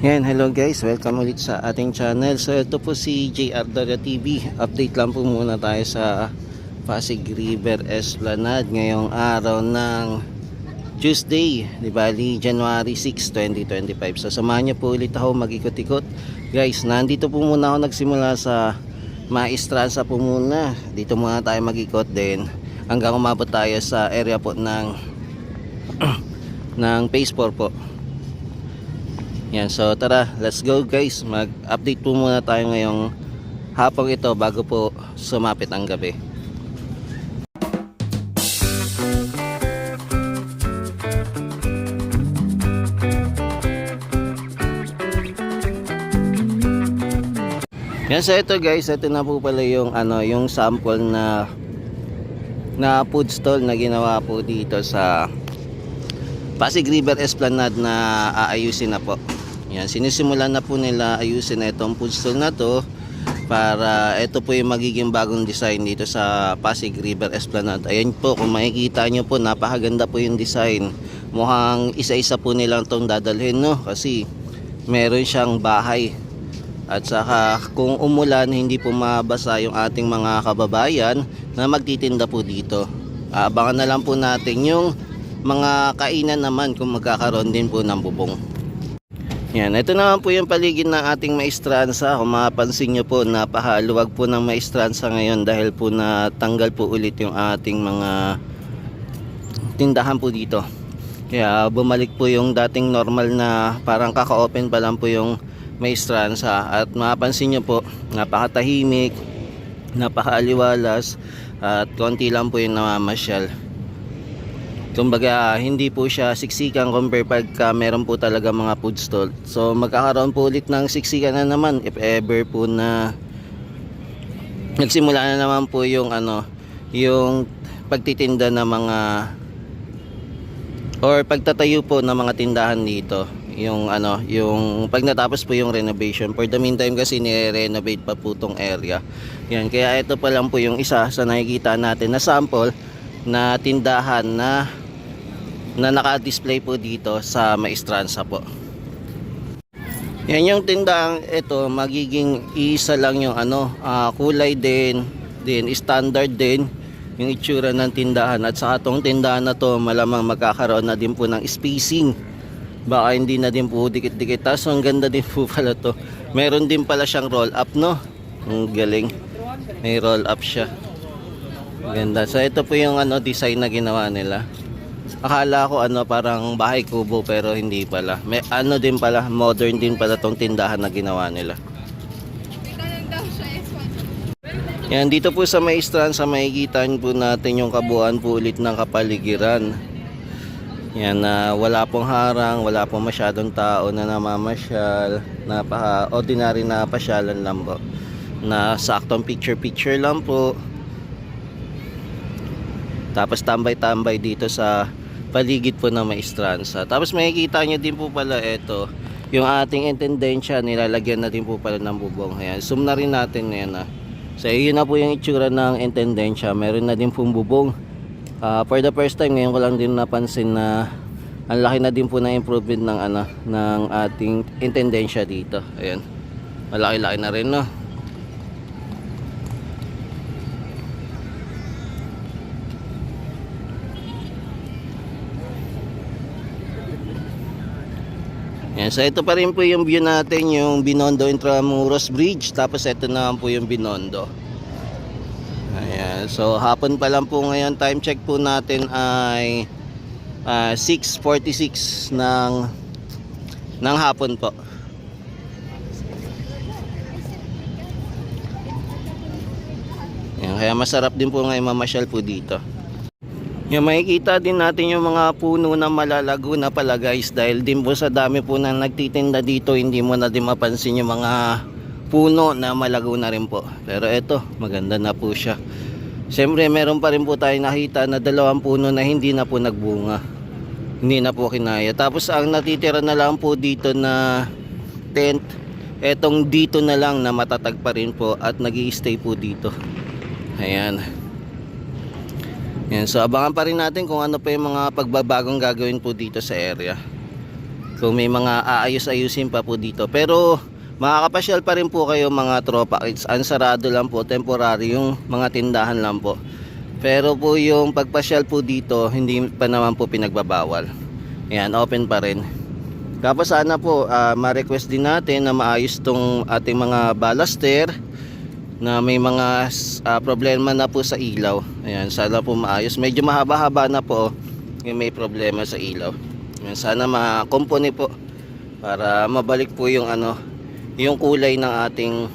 Yan, hello guys, welcome ulit sa ating channel. So ito po si JR Doria TV. Update lang po muna tayo sa Pasig River Esplanade ngayong araw ng Tuesday, di bali January 6, 2025. So samahan niyo po ulit ako mag-ikot-ikot. Guys, nandito po muna ako nagsimula sa Maestranza po muna. Dito muna tayo mag-ikot din hanggang umabot tayo sa area po ng ng Phase 4 po. Yan, so tara, let's go guys. Mag-update po muna tayo ngayong hapong ito bago po sumapit ang gabi. Yan, so ito guys, ito na po pala yung yung sample na food stall na ginawa po dito sa Pasig River Esplanade na aayusin na po. Yan, sinisimulan na po nila ayusin na itong food stall na to para ito po yung magiging bagong design dito sa Pasig River Esplanade. Ayan po, kung makikita nyo po, napakaganda po yung design. Mukhang isa-isa po nilang itong dadalhin, no? Kasi meron siyang bahay. At saka kung umulan, hindi po mabasa yung ating mga kababayan na magtitinda po dito. Abangan na lang po natin yung mga kainan naman kung magkakaroon din po ng bubong. Yan, ito naman po yung paligid ng ating Maestranza. Kung mapapansin nyo po, napakaluwag po ng Maestranza ngayon dahil po natanggal po ulit yung ating mga tindahan po dito. Kaya bumalik po yung dating normal na parang kaka-open pa lang po yung Maestranza. At mapapansin nyo po, napakatahimik, napakaaliwalas, at konti lang po yung namamasyal. Kumbaga hindi po siya siksikan compare pagka meron po talaga mga food stall. So magkakaroon po ulit ng siksikan na naman if ever po na nagsimula na naman po yung yung pagtitinda ng mga or pagtatayo po ng mga tindahan dito. Yung yung pag natapos po yung renovation. For the meantime kasi ni-renovate pa po tong area. Yan, kaya ito pa lang po yung isa sa nakikita natin na sample na tindahan na naka-display po dito sa Maestranza po. Yan yung tindahang ito, magiging isa lang yung kulay din standard din yung itsura ng tindahan. At sa atong tindahan na to, malamang magkakaroon na din po ng spacing. Baka hindi na din po dikit-dikit. Tapos ang ganda din po pala to. Meron din pala siyang roll up, no? Ang galing. May roll up siya. Ganda. So ito po yung design na ginawa nila. Akala ko parang bahay kubo pero hindi pala. May din pala, modern din pala tong tindahan na ginawa nila. Yan, dito po sa Maestranza makikita po natin yung kabuuan po ulit ng kapaligiran. Yan, wala pong harang, wala pong masyadong tao na namamasyal. Napaka-ordinary na pasyalan lang po. Na saktong picture-picture lang po. Tapos tambay-tambay dito sa paligid po ng Maestranza. Tapos makikita nyo din po pala ito, yung ating intendensya, nilalagyan na din po pala ng bubong. Ayan, zoom na rin natin yan. So yun na po yung itsura ng intendensya. Meron na din pong bubong. For the first time, ngayon ko lang din napansin na ang laki na din po ng improvement ng ating intendensya dito. Ayan, malaki-laki na rin, no? Yan, so ito pa rin po yung view natin, yung Binondo Intramuros Bridge. Tapos ito naman po yung Binondo. Ayan, so hapon pa lang po ngayon. Time check po natin ay 6:46 ng hapon po. Ayan, kaya masarap din po ngayon mamasyal po dito. Yung makikita din natin yung mga puno na malalago na pala guys, dahil din po sa dami po na nagtitinda dito, hindi mo na din mapansin yung mga puno na malago na rin po. Pero eto, maganda na po siya. Siyempre meron pa rin po tayo nakita na 2 puno na hindi na po nagbunga, hindi na po kinaya. Tapos ang natitira na lang po dito na tent, etong dito na lang na matatag pa rin po at nag-i-stay po dito. Ayan. Yan, so abangan pa rin natin kung ano pa yung mga pagbabagong gagawin po dito sa area. kung may mga aayos-ayusin pa po dito. Pero makakapasyal pa rin po kayo mga tropa. It's ansarado lang po, temporary yung mga tindahan lang po. Pero po yung pagpasyal po dito, hindi pa naman po pinagbabawal. Ayan, open pa rin. Tapos sana po ma-request din natin na maayos tong ating mga baluster na may mga problema na po sa ilaw. Ayan, sana po maayos. Medyo mahaba-haba na po yung may problema sa ilaw. Ayan, sana ma-compone po para mabalik po yung yung kulay ng ating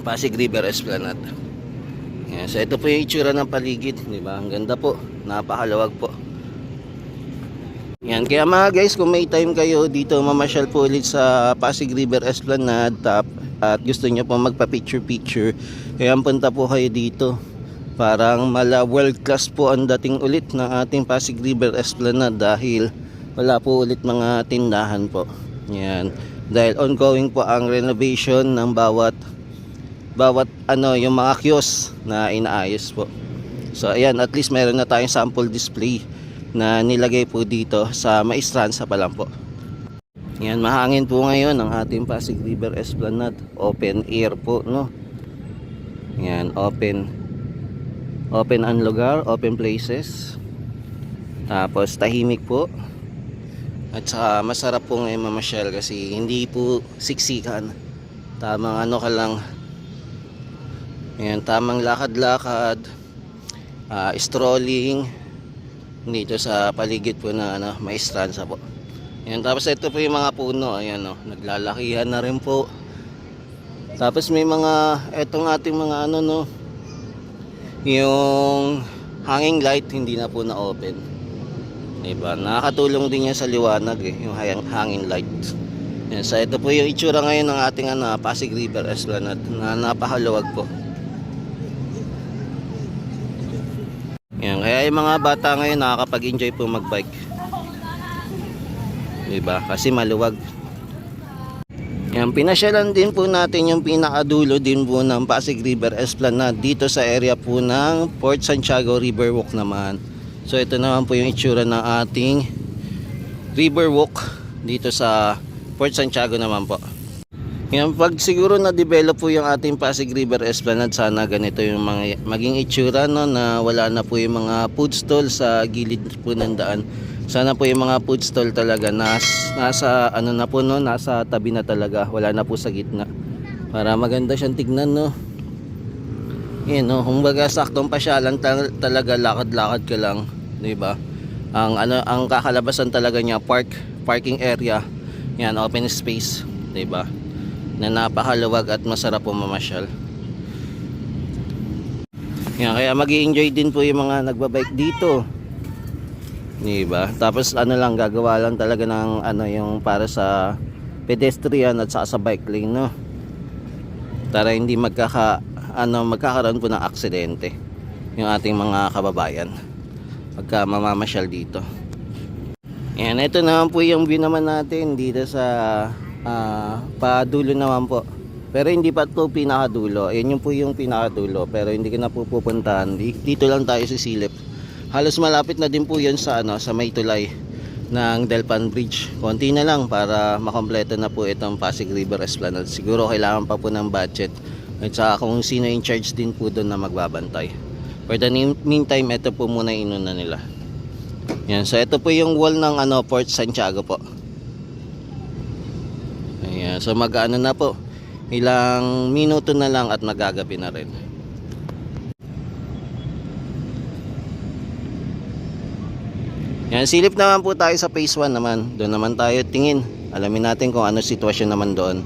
Pasig River Esplanade. Ayan, so ito po yung itsura ng paligid, di ba? Ang ganda po, napakalawag po. Yan, kaya mga guys, kung may time kayo dito mamasyal po ulit sa Pasig River Esplanade at gusto nyo po magpa picture, kaya punta po kayo dito. Parang world class po ang dating ulit ng ating Pasig River Esplanade dahil wala po ulit mga tindahan po. Yan, dahil ongoing po ang renovation ng bawat yung mga kiosk na inaayos po. So ayan, at least meron na tayong sample display na nilagay po dito sa Maestranza pa lang po. Yan, mahangin po ngayon ang ating Pasig River Esplanade. Open air po, no? Yan, open ang lugar, open places. Tapos tahimik po. At saka masarap po ngayon mamasyal kasi hindi po siksikan. Tamang ka lang. Yan, tamang lakad-lakad, strolling dito sa paligid po na Maestranza po. Yan, tapos ito po yung mga puno, ayan naglalakihan na rin po. Tapos may mga etong ating mga yung hanging light hindi na po na open. Diba? Nakakatulong din yan sa liwanag yung hanging light. Yan, so ito po yung itsura ngayon ng ating Pasig River Esplanade na napakaluwag po. Yan, kaya yung mga bata ngayon nakakapag-enjoy po magbike. Diba? Kasi maluwag. Yan, pinasyalan din po natin yung pinakadulo din po ng Pasig River Esplanade dito sa area po ng Port Santiago Riverwalk naman. So ito naman po yung itsura ng ating Riverwalk dito sa Port Santiago naman po. Yan, pag siguro na-develop po yung ating Pasig River Esplanade, sana ganito yung maging itsura na wala na po yung mga food stall sa gilid po ng daan. Sana po yung mga food stall talaga nasa na po nasa tabi na talaga, wala na po sa gitna. Para maganda siyang tignan Yan kumbaga saktong pasyalan talaga, lakad-lakad ka lang, 'di ba? Ang kakalabasan talaga niya parking area. Yan, open space, 'di ba? Na napakaluwag at masarap po mamasyal. Yan, kaya mag-i-enjoy din po yung mga nagbabike dito. Diba? Tapos lang gagawa lang talaga ng yung para sa pedestrian at sa bike lane, no? Para hindi magkakaroon po ng aksidente yung ating mga kababayan pagka mamamasyal dito. Yan, ito naman po yung view naman natin dito sa padulo naman po. Pero hindi pa ito pinakadulo. Ayan yung po yung pinakadulo. Pero hindi ko na po pupuntahan. Dito lang tayo sisilip. Halos malapit na din po yun sa may tulay ng Delpan Bridge. Konti na lang para makompleto na po itong Pasig River Esplanade. Siguro kailangan pa po ng budget. At saka kung sino in charge din po doon na magbabantay. For the meantime, ito po muna inuna nila. Yan. So ito po yung wall ng Port Santiago po. Ayan, so mag-ano na po, ilang minuto na lang at magagabi na rin. Yan, silip naman po tayo sa phase 1 naman. Doon naman tayo tingin. Alamin natin kung ano sitwasyon naman doon.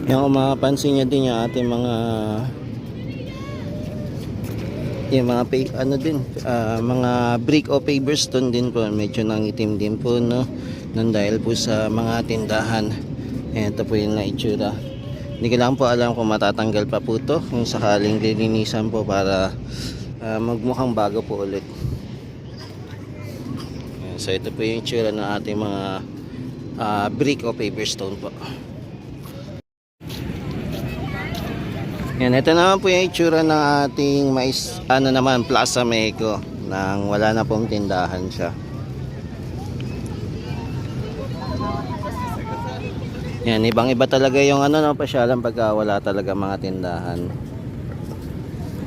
Yan, kung mapapansin nyo din yung ating mga mga brick o paver stone din po, medyo nangitim din po nang dahil po sa mga tindahan. Ito po yung naitsura. Hindi ko lang po alam kung matatanggal pa po to, kung sakaling lilinisan po para magmukhang bago po ulit. So ito po yung itsura ng ating mga brick o paver stone po. Yan, ito naman po yung itsura ng ating Plaza Mexico nang wala na pong tindahan siya. Yan, ibang-iba talaga yung ano no, pasyalan pagka wala talaga mga tindahan.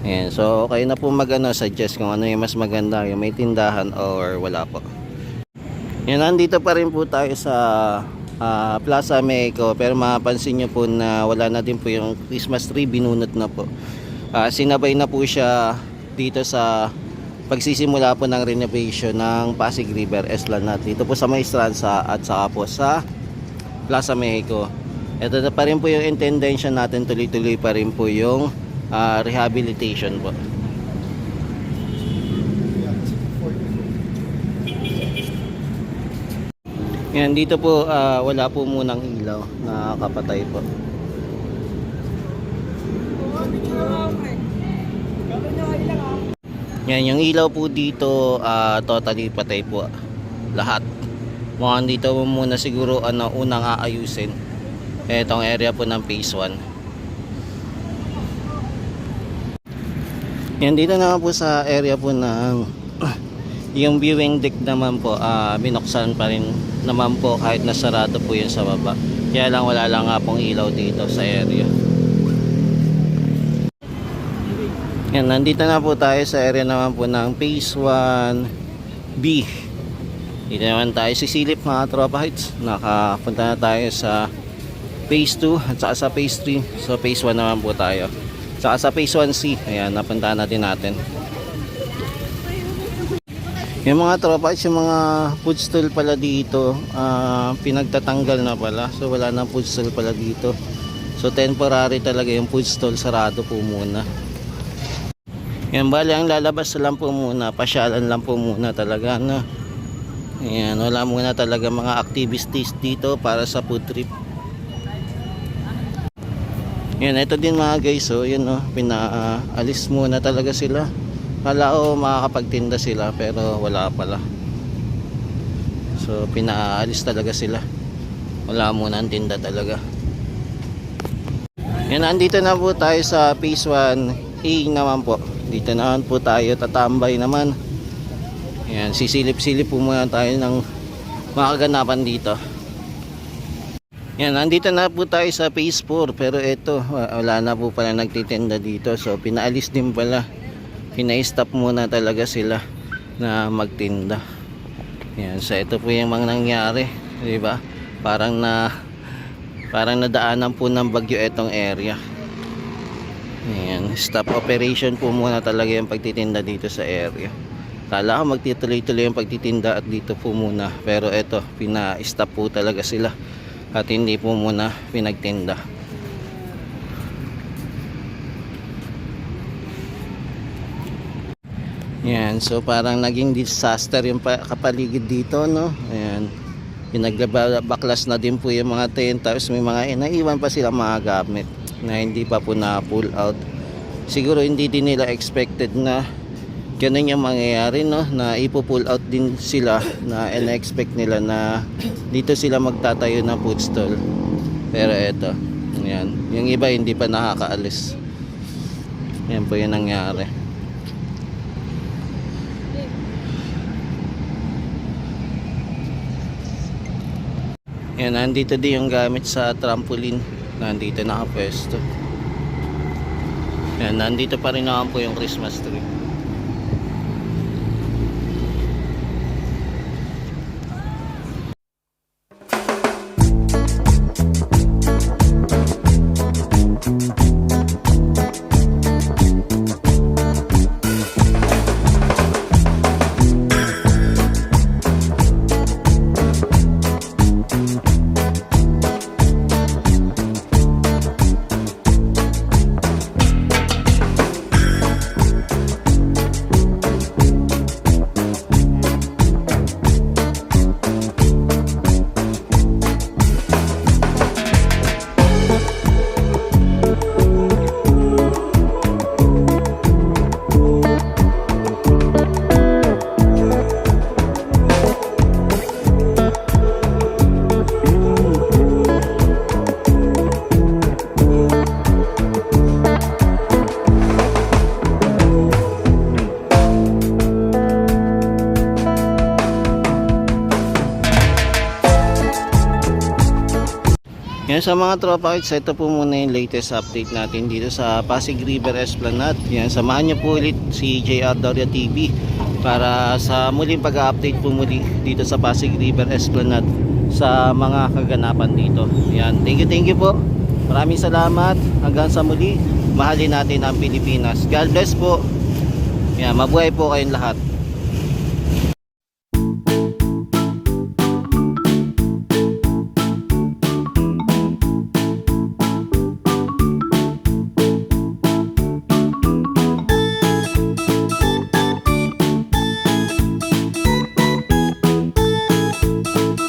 Yan, so kayo na po mag-ano, suggest kung ano yung mas maganda, yung may tindahan or wala po. Yan, nandito pa rin po tayo sa Plaza Mexico, pero mapapansin nyo po na wala na din po yung Christmas tree, binunot na po. Sinabay na po siya dito sa pagsisimula po ng renovation ng Pasig River Esplanade dito po sa May Estranza at saka po sa Plaza Mexico. Ito na pa rin po yung intention natin, tuloy-tuloy pa rin po yung rehabilitation po. Yan, dito po wala po munang ilaw, nakakapatay po. Yan, yung ilaw po dito totally patay po lahat. Mukhang dito muna siguro unang aayusin etong area po ng phase 1. Yan, dito naman po sa area po ng yung viewing deck naman po, binuksan pa rin naman po kahit nasarado po yun sa baba. Kaya lang wala lang nga pong ilaw dito sa area. Yan, nandito na po tayo sa area naman po ng phase 1B. Dito naman tayo sisilip mga tropa heights. Nakapunta na tayo sa phase 2 at saka sa phase 3. So phase 1 naman po tayo. Saka sa phase 1C, ayan, napunta natin. Yung mga tropa heights, yung mga food stall pala dito, pinagtatanggal na pala. So wala na food stall pala dito. So temporary talaga yung food stall, sarado po muna. Yan, bali ang lalabas lang po muna, pasyalan lang po muna talaga, no? Ayan, wala muna talaga mga activities dito para sa food trip. Yan, ito din mga guys, so yun, no, pinaalis muna talaga sila. Kala ko makakapagtinda sila pero wala pala. So pinaalis talaga sila. Wala muna ang tinda talaga. Yan, andito na po tayo sa phase 1A naman po. Dito naman po tayo tatambay naman. Yan, sisilip-silip po muna tayo ng mga kaganapan dito. Yan, nandito na po tayo sa phase 4. Pero ito, wala na po pala nagtitinda dito. So pinaalis din pala. Pina-stop muna talaga sila na magtinda. Yan, so ito po yung mga nangyari, di ba? Parang nadaanan po ng bagyo etong area. Yan, stop operation po muna talaga yung pagtitinda dito sa area. Kala ko magtituloy-tuloy yung pagtitinda at dito po muna, pero ito, pina-stop po talaga sila at hindi po muna pinagtinda. Yan, so parang naging disaster yung kapaligid dito, no? Ayan, pinagbaklas na din po yung mga tent, tapos may mga naiwan pa sila mga gamit na hindi pa po na pull out. Siguro hindi din nila expected na ganun yung mangyayari, no? Na ipo-pull out din sila, na in-expect nila na dito sila magtatayo ng food stall. Pero eto, yan, yung iba hindi pa nakakaalis. Yan po yung nangyari. Yan, nandito din yung gamit sa trampoline. Nandito nakapwesto. Yan, nandito pa rin naman po yung Christmas tree. Yan sa mga tropa kids, ito po muna yung latest update natin dito sa Pasig River Esplanade. Yan, samahan nyo po ulit si JR Doria TV para sa muling pag-update po muli dito sa Pasig River Esplanade sa mga kaganapan dito. Yan, thank you po. Maraming salamat. Hanggang sa muli, mahalin natin ang Pilipinas. God bless po. Yan, mabuhay po kayong lahat.